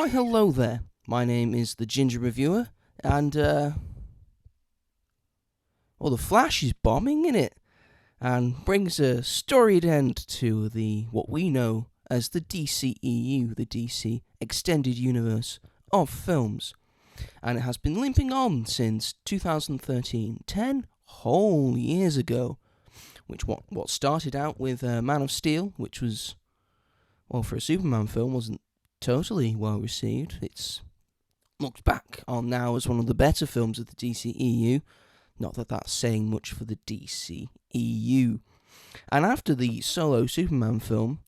Why, hello there. My name is the Ginger Reviewer, and, The Flash is bombing, innit? And brings a storied end to what we know as the DCEU, the DC Extended Universe of films. And it has been limping on since 2013, 10 whole years ago, which what started out with Man of Steel, which was, well, for a Superman film, wasn't totally well received. It's looked back on now as one of the better films of the DCEU. Not that that's saying much for the DCEU. And after the solo Superman film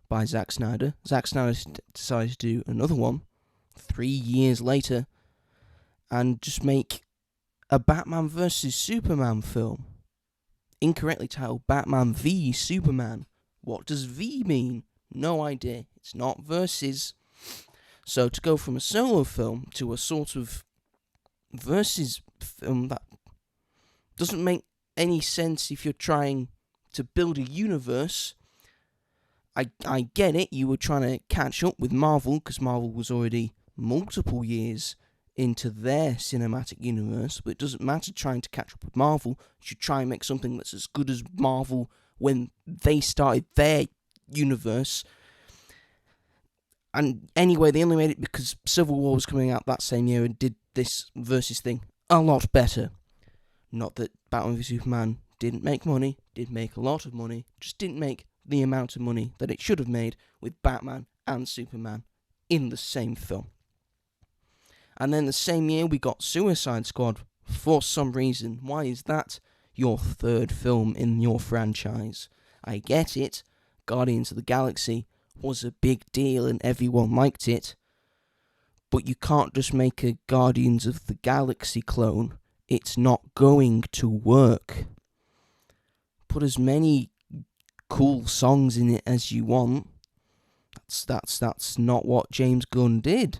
by Zack Snyder decided to do another one 3 years later and just make a Batman vs Superman film. Incorrectly titled Batman v Superman. What does V mean? No idea. It's not versus. So to go from a solo film to a sort of versus film, that doesn't make any sense if you're trying to build a universe. I get it, you were trying to catch up with Marvel, because Marvel was already multiple years into their cinematic universe, but it doesn't matter trying to catch up with Marvel. You should try and make something that's as good as Marvel when they started their universe. And anyway, they only made it because Civil War was coming out that same year and did this versus thing a lot better. Not that Batman v Superman didn't make money, did make a lot of money, just didn't make the amount of money that it should have made with Batman and Superman in the same film. And then the same year we got Suicide Squad for some reason. Why is that your third film in your franchise? I get it, Guardians of the Galaxy was a big deal and everyone liked it, but you can't just make a Guardians of the Galaxy clone. It's not going to work. Put as many cool songs in it as you want. That's not what James Gunn did.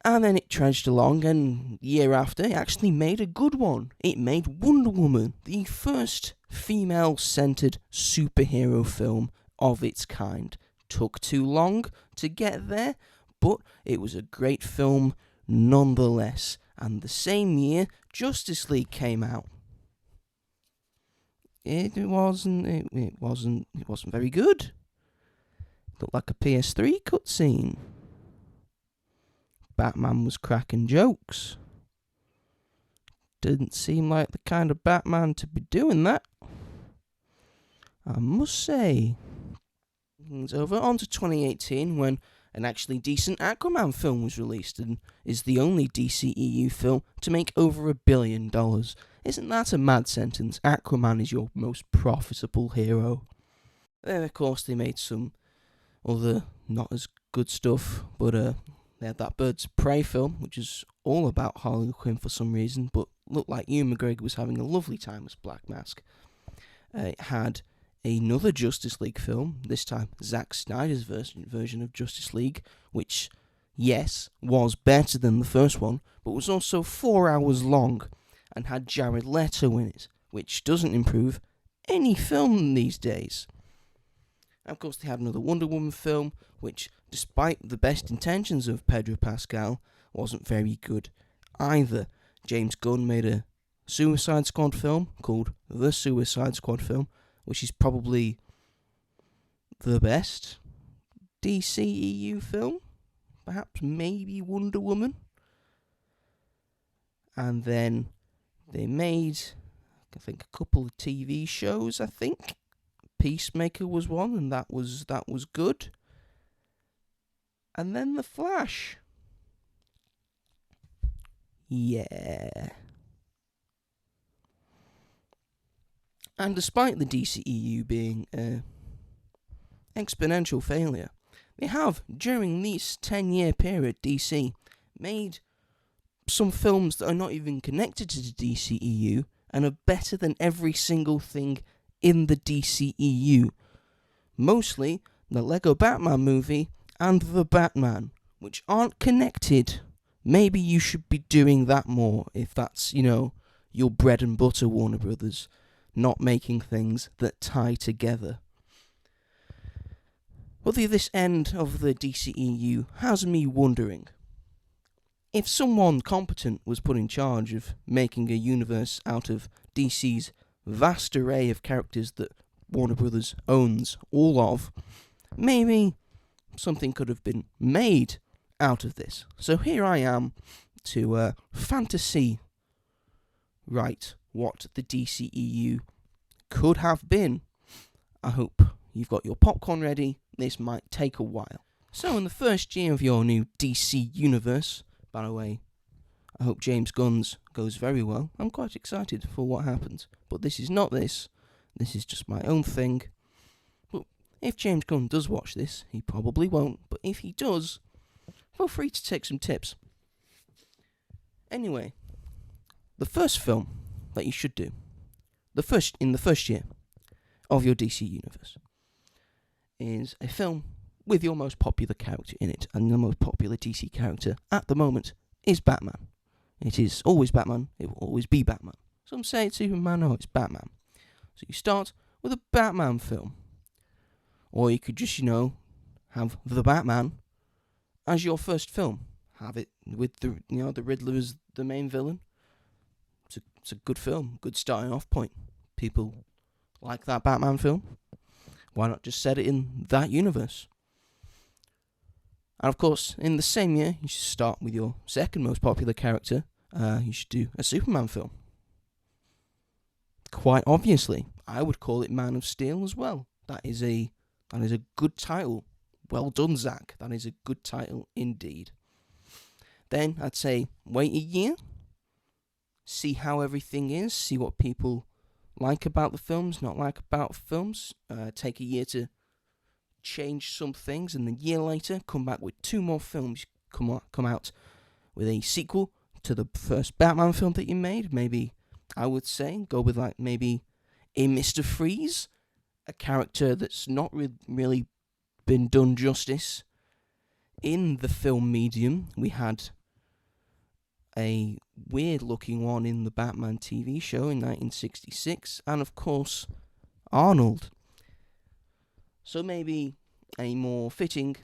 And then it trudged along, and year after, it actually made a good one. It made Wonder Woman, the first female-centered superhero film of its kind. Took too long to get there, but it was a great film nonetheless. And the same year, Justice League came out. It wasn't very good. It looked like a PS3 cutscene. Batman was cracking jokes. Didn't seem like the kind of Batman to be doing that, I must say. It's over on to 2018 when an actually decent Aquaman film was released and is the only DCEU film to make over $1 billion. Isn't that a mad sentence? Aquaman is your most profitable hero. Then, of course, they made some other not as good stuff, but they had that Birds of Prey film, which is all about Harley Quinn for some reason, but looked like Ewan McGregor was having a lovely time as Black Mask. It had another Justice League film, this time Zack Snyder's version of Justice League, which, yes, was better than the first one, but was also 4 hours long and had Jared Leto in it, which doesn't improve any film these days. And of course, they had another Wonder Woman film, which, despite the best intentions of Pedro Pascal, wasn't very good either. James Gunn made a Suicide Squad film called The Suicide Squad film, which is probably the best DCEU film. Perhaps maybe Wonder Woman. And then they made, I think, a couple of TV shows, I think. Peacemaker was one, and that was good. And then The Flash. Yeah. And despite the DCEU being an exponential failure, they have, during this 10-year period, DC, made some films that are not even connected to the DCEU and are better than every single thing in the DCEU. Mostly the Lego Batman movie and The Batman, which aren't connected. Maybe you should be doing that more if that's, your bread and butter, Warner Brothers. Not making things that tie together. But this end of the DCEU has me wondering, if someone competent was put in charge of making a universe out of DC's vast array of characters that Warner Brothers owns all of, maybe something could have been made out of this. So here I am to fantasy write what the DCEU could have been. I hope you've got your popcorn ready. This might take a while. So in the first year of your new DC universe, by the way, I hope James Gunn's goes very well. I'm quite excited for what happens. But this is not this. This is just my own thing. But if James Gunn does watch this, he probably won't. But if he does, feel free to take some tips. Anyway, the first film that you should do, in the first year of your DC universe, is a film with your most popular character in it, and the most popular DC character at the moment is Batman. It is always Batman, it will always be Batman. Some say it's Superman, no, it's Batman. So you start with a Batman film. Or you could just, have the Batman as your first film. Have it with the Riddler as the main villain. It's a good film, good starting off point. People like that Batman film. Why not just set it in that universe? And of course, in the same year, you should start with your second most popular character. You should do a Superman film. Quite obviously, I would call it Man of Steel as well. That is a good title. Well done, Zach. That is a good title indeed. Then I'd say wait a year, see how everything is, see what people like about the films, not like about films. Take a year to change some things, and then a year later come back with 2 more films. Come out with a sequel to the first Batman film that you made. Maybe I would say go with maybe a Mr. Freeze, a character that's not really been done justice in the film medium. We had a weird looking one in the Batman TV show in 1966, and of course Arnold. So maybe a more fitting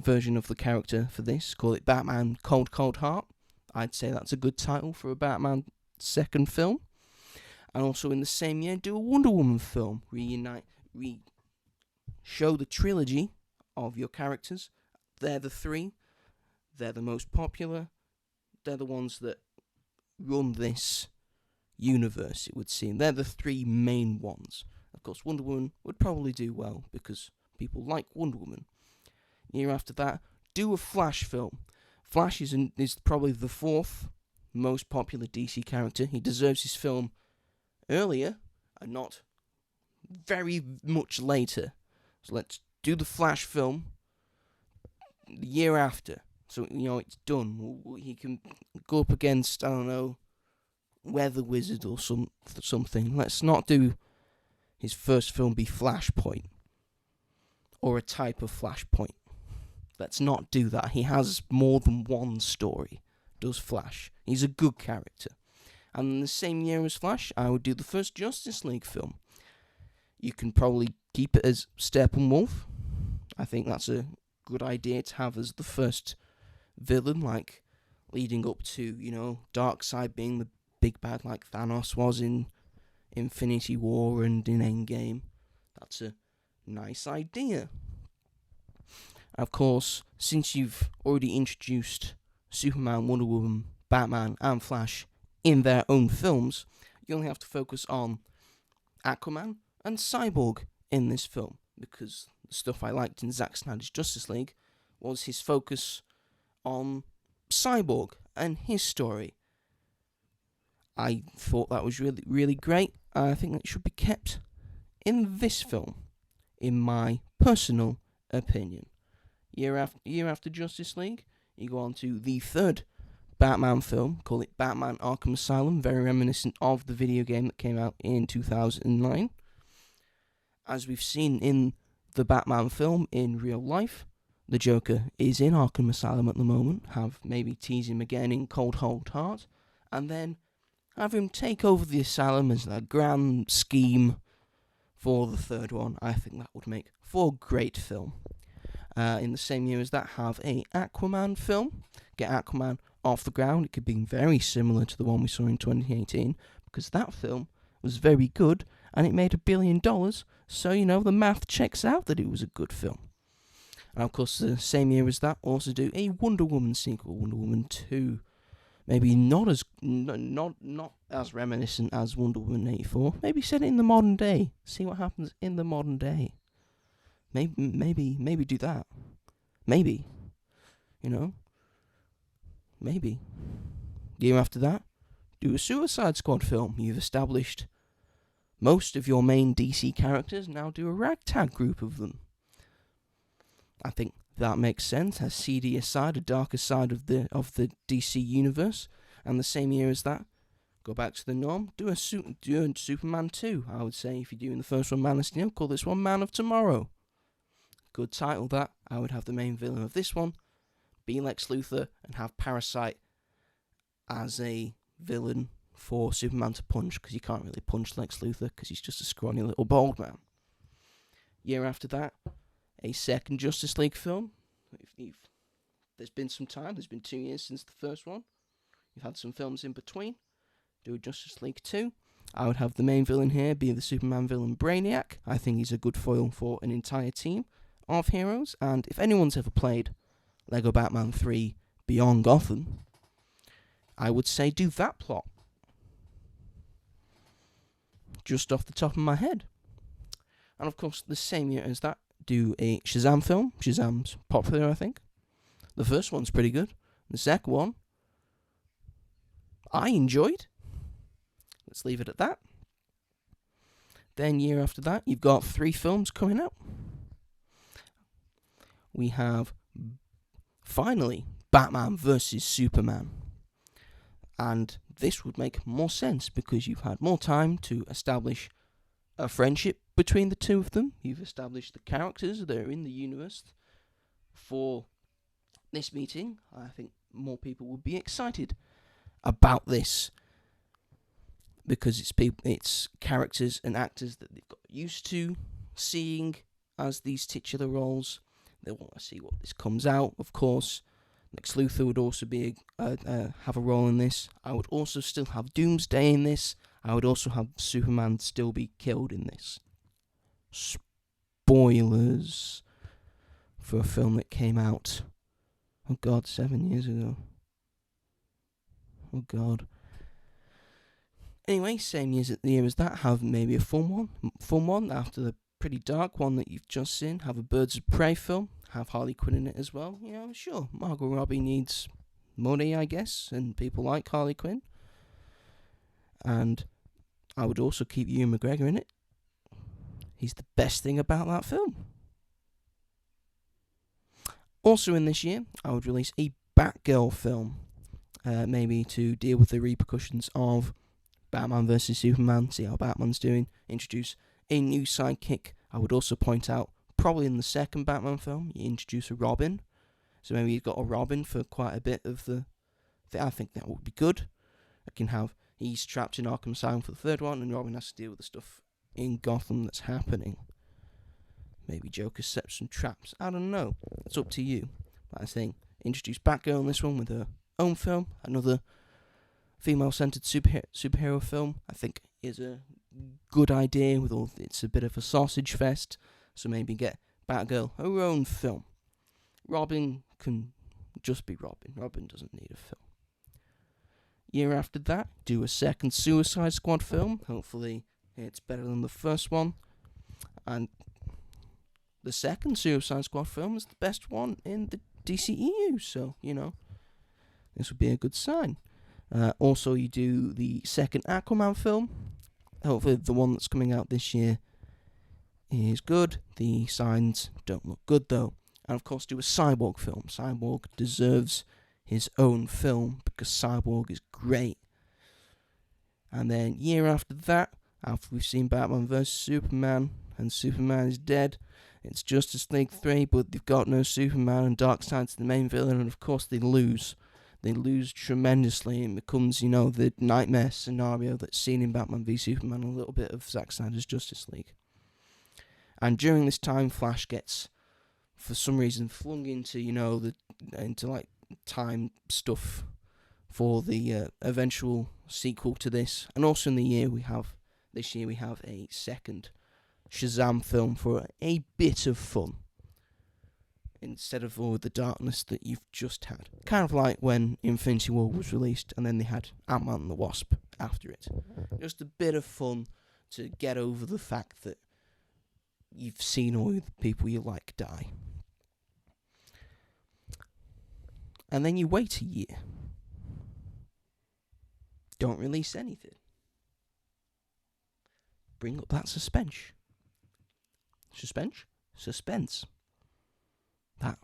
version of the character for this, call it Batman Cold Cold Heart. I'd say that's a good title for a Batman second film. And also in the same year, do a Wonder Woman film. Show the trilogy of your characters. They're the 3. They're the most popular. They're the ones that run this universe, it would seem. They're the 3 main ones. Of course, Wonder Woman would probably do well because people like Wonder Woman. Year after that, do a Flash film. Flash is probably the 4th most popular DC character. He deserves his film earlier and not very much later. So let's do the Flash film the year after. So, it's done. He can go up against, I don't know, Weather Wizard or something. Let's not do his first film be Flashpoint. Or a type of Flashpoint. Let's not do that. He has more than one story. Does Flash. He's a good character. And in the same year as Flash, I would do the first Justice League film. You can probably keep it as Steppenwolf. I think that's a good idea to have as the first villain, leading up to, Darkseid being the big bad like Thanos was in Infinity War and in Endgame. That's a nice idea. Of course, since you've already introduced Superman, Wonder Woman, Batman and Flash in their own films, you only have to focus on Aquaman and Cyborg in this film, because the stuff I liked in Zack Snyder's Justice League was his focus on Cyborg and his story. I thought that was really, really great. I think that should be kept in this film, in my personal opinion. Year after Justice League, you go on to the 3rd Batman film, call it Batman Arkham Asylum, very reminiscent of the video game that came out in 2009. As we've seen in the Batman film in real life, the Joker is in Arkham Asylum at the moment. Maybe tease him again in Cold Cold Heart, and then have him take over the asylum as a grand scheme for the third one. I think that would make for a great film. In the same year as that, have a Aquaman film. Get Aquaman off the ground. It could be very similar to the one we saw in 2018, because that film was very good and it made $1 billion. So, the math checks out that it was a good film. And of course, the same year as that, also do a Wonder Woman sequel, Wonder Woman 2. Maybe not as reminiscent as Wonder Woman 84. Maybe set it in the modern day. See what happens in the modern day. Maybe do that. Maybe. Maybe. Year after that, do a Suicide Squad film. You've established most of your main DC characters. Now do a ragtag group of them. I think that makes sense. Has seedier side, a darker side of the DC universe. And the same year as that, go back to the norm. Do a Superman 2. I would say, if you're doing the first one Man of Steel, call this one Man of Tomorrow. Good title, that. I would have the main villain of this one be Lex Luthor, and have Parasite as a villain for Superman to punch, because you can't really punch Lex Luthor because he's just a scrawny little bald man. Year after that, a second Justice League film. There's been some time. There's been 2 years since the first one. You've had some films in between. Do a Justice League 2. I would have the main villain here be the Superman villain Brainiac. I think he's a good foil for an entire team of heroes. And if anyone's ever played Lego Batman 3 Beyond Gotham, I would say do that plot. Just off the top of my head. And of course, the same year as that, do a Shazam film. Shazam's popular, I think. The first one's pretty good. The second one, I enjoyed. Let's leave it at that. Then year after that, you've got 3 films coming out. We have, finally, Batman vs. Superman. And this would make more sense because you've had more time to establish a friendship between the two of them. You've established the characters that are in the universe. For this meeting, I think more people would be excited about this, because it's characters and actors that they've got used to seeing as these titular roles. They want to see what this comes out. Of course, Lex Luthor would also be have a role in this. I would also still have Doomsday in this. I would also have Superman still be killed in this. Spoilers for a film that came out, 7 years ago. Oh God. Anyway, same year as that, have maybe a fun one after the pretty dark one that you've just seen. Have a Birds of Prey film, have Harley Quinn in it as well. Sure, Margot Robbie needs money, I guess, and people like Harley Quinn. And I would also keep Ewan McGregor in it. He's the best thing about that film. Also in this year, I would release a Batgirl film, maybe to deal with the repercussions of Batman vs. Superman, see how Batman's doing, introduce a new sidekick. I would also point out, probably in the second Batman film, you introduce a Robin. So maybe you've got a Robin for quite a bit of the... I think that would be good. I can have, he's trapped in Arkham Asylum for the third one, and Robin has to deal with the stuff in Gotham that's happening. Maybe Joker sets some traps. I don't know. It's up to you. But I think introduce Batgirl in this one with her own film. Another female-centered superhero film, I think, is a good idea. It's a bit of a sausage fest. So maybe get Batgirl her own film. Robin can just be Robin. Robin doesn't need a film. Year after that, do a second Suicide Squad film. Hopefully it's better than the first one. And the second Suicide Squad film is the best one in the DCEU. So, this would be a good sign. Also, you do the second Aquaman film. Hopefully the one that's coming out this year is good. The signs don't look good, though. And, of course, do a Cyborg film. Cyborg deserves his own film because Cyborg is great. And then, year after that, after we've seen Batman vs. Superman, and Superman is dead, it's Justice League 3, but they've got no Superman, and Darkseid's the main villain, and of course they lose. They lose tremendously, and it becomes, the nightmare scenario that's seen in Batman v Superman, a little bit of Zack Snyder's Justice League. And during this time, Flash gets, for some reason, flung into, into time stuff for the eventual sequel to this. And also in this year we have a second Shazam film for a bit of fun, instead of all the darkness that you've just had. Kind of like when Infinity War was released and then they had Ant-Man and the Wasp after it. Just a bit of fun to get over the fact that you've seen all the people you like die. And then you wait a year. Don't release anything. Bring up that suspense. Suspense. That,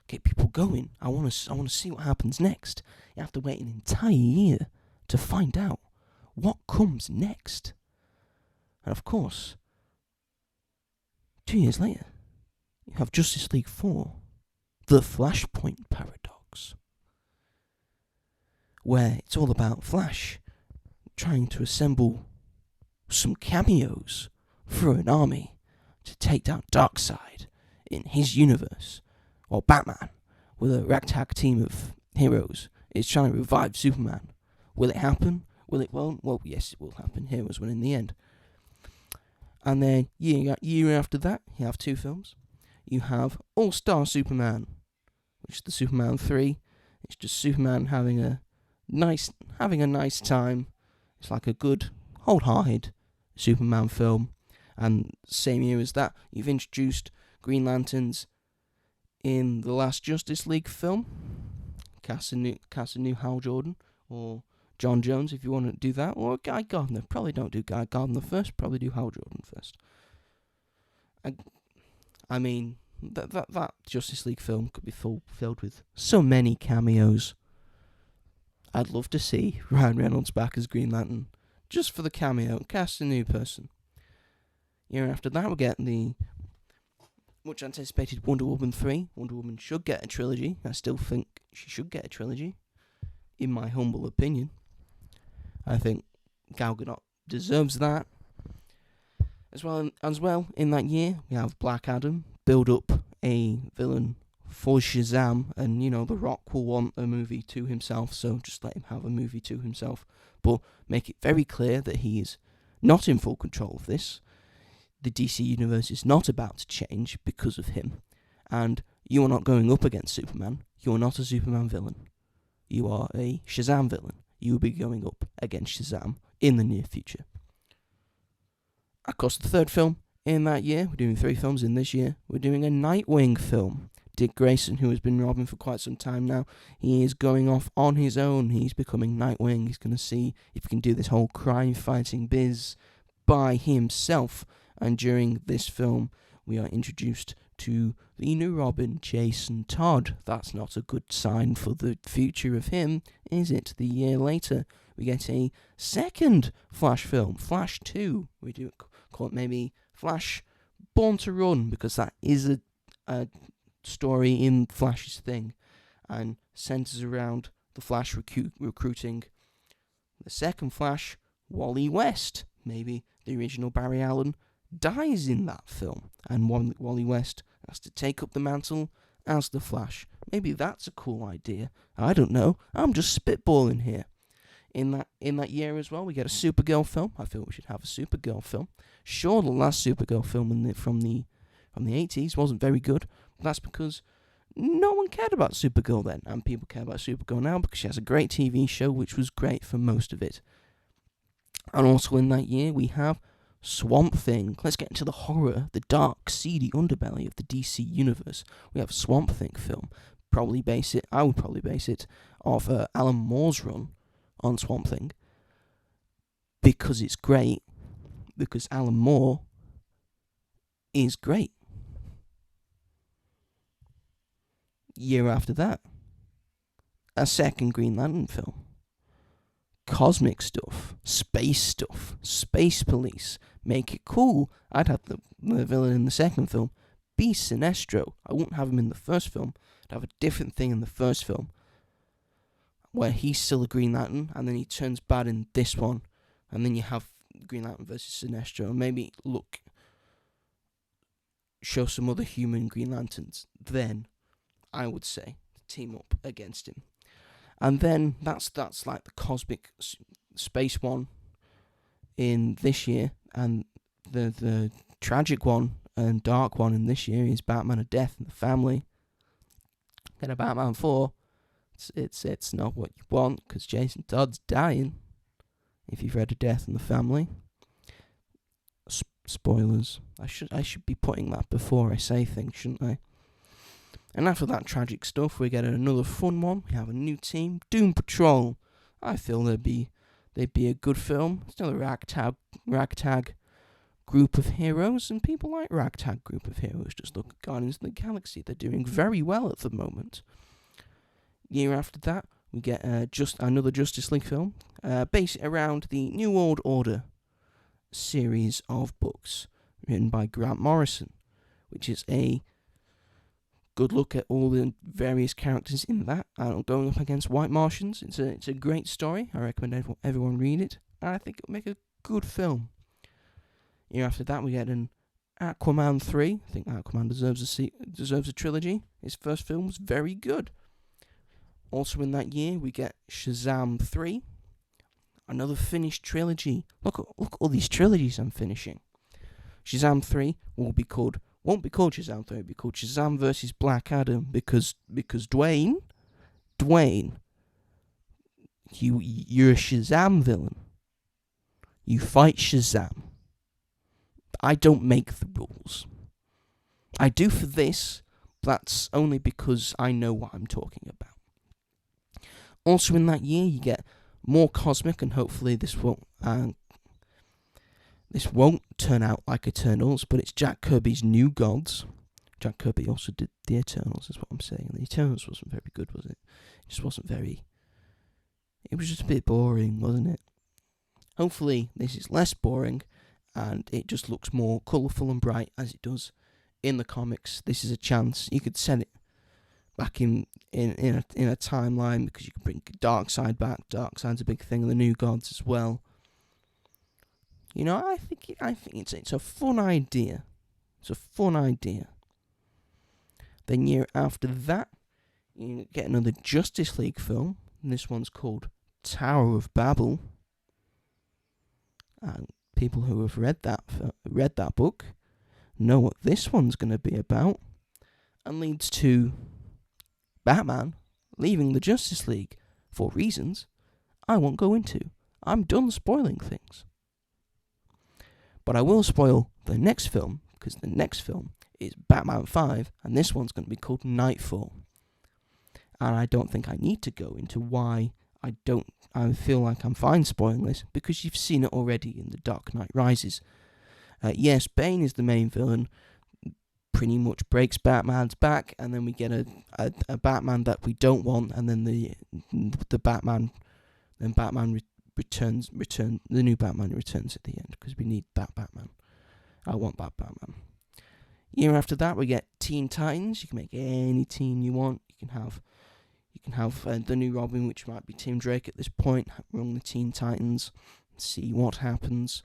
get people going. I want to see what happens next. You have to wait an entire year to find out what comes next. And of course, 2 years later, you have Justice League 4, The Flashpoint Paradox, where it's all about Flash trying to assemble some cameos for an army to take down Darkseid in his universe, while Batman, with a ragtag team of heroes, is trying to revive Superman. Will it happen? Will it won't? Well, yes, it will happen. Heroes win in the end. And then, year after that, you have 2 films. You have All-Star Superman, which is the Superman 3. It's just Superman having a nice time. It's like a good, wholehearted Superman film. And same year as that, you've introduced Green Lanterns in the last Justice League film. Cast a new Hal Jordan or John Jones if you want to do that, or Guy Gardner. Probably don't do Guy Gardner first. Probably do Hal Jordan first. I mean, that Justice League film could be filled with so many cameos. I'd love to see Ryan Reynolds back as Green Lantern, just for the cameo. Cast a new person. Year after that, we'll get the much anticipated Wonder Woman 3. Wonder Woman should get a trilogy. I still think she should get a trilogy, in my humble opinion. I think Gal Gadot deserves that. As well, in that year, we have Black Adam, build up a villain for Shazam, and, The Rock will want a movie to himself, so just let him have a movie to himself. But make it very clear that he is not in full control of this. The DC Universe is not about to change because of him. And you are not going up against Superman. You are not a Superman villain. You are a Shazam villain. You will be going up against Shazam in the near future. Of course, the third film in that year, we're doing 3 films in this year, we're doing a Nightwing film. Dick Grayson, who has been Robin for quite some time now, he is going off on his own. He's becoming Nightwing. He's going to see if he can do this whole crime-fighting biz by himself. And during this film, we are introduced to the new Robin, Jason Todd. That's not a good sign for the future of him, is it? The year later, we get a second Flash film, Flash 2. We do call it maybe Flash Born to Run, because that is a story in Flash's thing, and centers around the Flash recruiting the second Flash, Wally West. Maybe the original Barry Allen dies in that film, and Wally West has to take up the mantle as the Flash. Maybe that's a cool idea. I don't know. I'm just spitballing here. In that year as well, we get a Supergirl film. I feel we should have a Supergirl film. Sure, the last Supergirl film from the 80s wasn't very good, but that's because no one cared about Supergirl then, and people care about Supergirl now because she has a great TV show, which was great for most of it. And also in that year, we have Swamp Thing. Let's get into the horror, the dark, seedy underbelly of the DC universe. We have a Swamp Thing film. I would probably base it off Alan Moore's run on Swamp Thing, because it's great, because Alan Moore is great. Year after that, a second Green Lantern film. Cosmic stuff, space police. Make it cool. I'd have the villain in the second film be Sinestro. I wouldn't have him in the first film. I'd have a different thing in the first film, where he's still a Green Lantern, and then he turns bad in this one, and then you have Green Lantern versus Sinestro, and maybe look show some other human Green Lanterns, then I would say team up against him. And then that's like the cosmic space one in this year, and the tragic one and dark one in this year is Batman: A Death in the Family. Then a Batman 4, it's not what you want, because Jason Todd's dying. If you've read A Death in the Family, spoilers. I should be putting that before I say things, shouldn't I? And after that tragic stuff, we get another fun one. We have a new team, Doom Patrol. I feel they'd be a good film. It's another ragtag group of heroes, and people like ragtag group of heroes. Just look at Guardians of the Galaxy. They're doing very well at the moment. Year after that, we get another Justice League film, based around the New World Order series of books written by Grant Morrison, which is a good look at all the various characters in that, going up against White Martians. It's a great story. I recommend everyone read it, and I think it'll make a good film. Year after that, we get an Aquaman 3. I think Aquaman deserves a trilogy. His first film was very good. Also in that year, we get Shazam 3, another finished trilogy. Look at all these trilogies I'm finishing. Shazam 3 won't be called Shazam 3. It'll be called Shazam versus Black Adam, because Dwayne, you're a Shazam villain. You fight Shazam. I don't make the rules. I do for this, but that's only because I know what I'm talking about. Also in that year, you get more cosmic, and hopefully this won't turn out like Eternals, but it's Jack Kirby's New Gods. Jack Kirby also did the Eternals, is what I'm saying. The Eternals wasn't very good, was it? It was just a bit boring, wasn't it? Hopefully this is less boring, and it just looks more colourful and bright as it does in the comics. This is a chance. You could set it back in a timeline, because you can bring Darkseid back. Darkseid's a big thing in the New Gods as well. You know, I think it's a fun idea. It's a fun idea. Then year after that, you get another Justice League film, and this one's called Tower of Babel. And people who have read that book know what this one's going to be about, and leads to Batman leaving the Justice League for reasons I won't go into. I'm done spoiling things. But I will spoil the next film, because the next film is Batman 5, and this one's going to be called Nightfall. And I don't think I need to go into why I feel like I'm fine spoiling this, because you've seen it already in The Dark Knight Rises. Yes, Bane is the main villain, pretty much breaks Batman's back, and then we get a Batman that we don't want, and then the new Batman returns at the end, because we need that Batman. I want that Batman. Year after that, we get Teen Titans. You can make any team you want. You can have the new Robin, which might be Tim Drake at this point, run the Teen Titans, see what happens.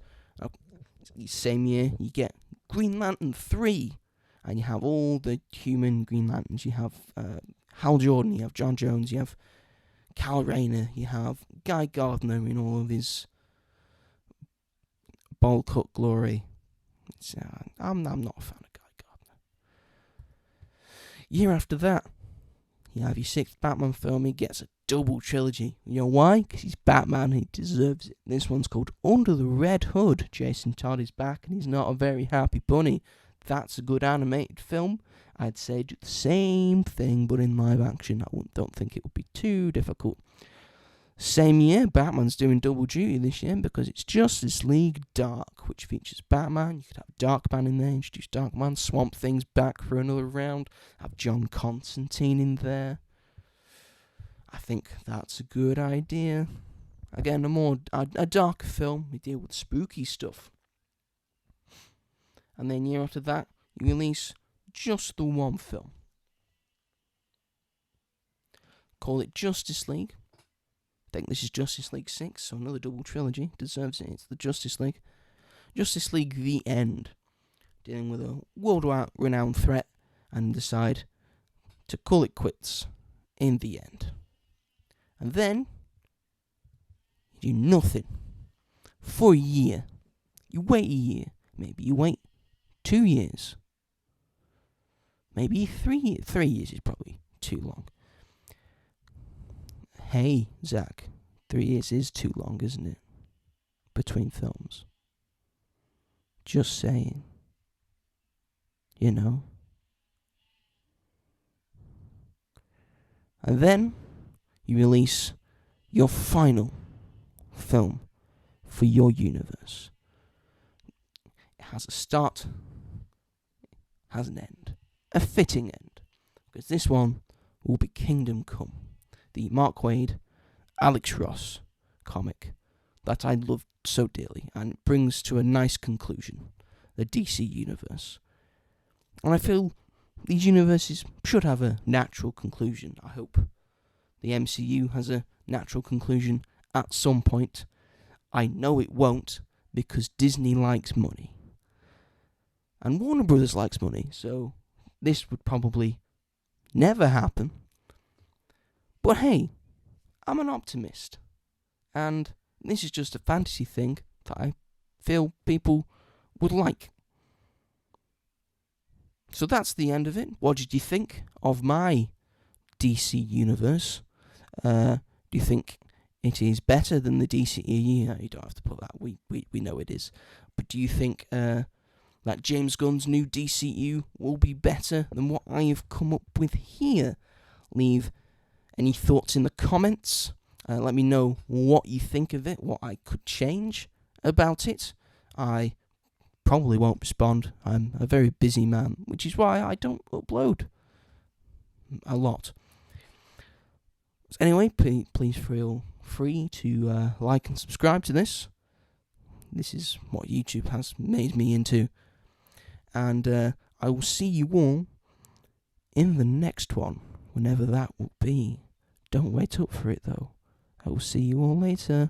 Same year, you get Green Lantern 3, and you have all the human Green Lanterns. You have Hal Jordan, you have John Jones, you have Kal Rayner, you have Guy Gardner in all of his bowl cut glory. I'm not a fan of Guy Gardner. Year after that, you have your sixth Batman film. He gets a double trilogy. You know why? Because he's Batman, he deserves it. This one's called Under the Red Hood. Jason Todd is back, and he's not a very happy bunny. That's a good animated film. I'd say do the same thing, but in live action. Don't think it would be too difficult. Same year, Batman's doing double duty this year, because it's Justice League Dark, which features Batman. You could have Darkman in there, introduce Darkman, Swamp Thing's back for another round, have John Constantine in there. I think that's a good idea. Again, a darker film. We deal with spooky stuff. And then year after that, you release just the one film. Call it Justice League. I think this is Justice League 6, so another double trilogy. Deserves it. It's the Justice League. Justice League The End. dealing with a world-renowned threat, and decide to call it quits in the end. And then you do nothing for a year. You wait a year. Maybe you wait 2 years. Maybe 3 years. 3 years is probably too long. Hey, Zach, 3 years is too long, isn't it? Between films. Just saying. You know. And then you release your final film for your universe. It has a start, has an end. A fitting end. Because this one will be Kingdom Come, the Mark Waid, Alex Ross comic that I love so dearly, and it brings to a nice conclusion the DC universe. And I feel these universes should have a natural conclusion. I hope the MCU has a natural conclusion at some point. I know it won't, because Disney likes money. And Warner Brothers likes money, so this would probably never happen. But hey, I'm an optimist. And this is just a fantasy thing that I feel people would like. So that's the end of it. What did you think of my DC universe? Do you think it is better than the DCEU? You don't have to put that. We know it is. But do you think that James Gunn's new DCEU will be better than what I have come up with here? Leave any thoughts in the comments. Let me know what you think of it, what I could change about it. I probably won't respond. I'm a very busy man, which is why I don't upload a lot. So anyway, please feel free to like and subscribe to this. This is what YouTube has made me into. And I will see you all in the next one, whenever that will be. Don't wait up for it, though. I will see you all later.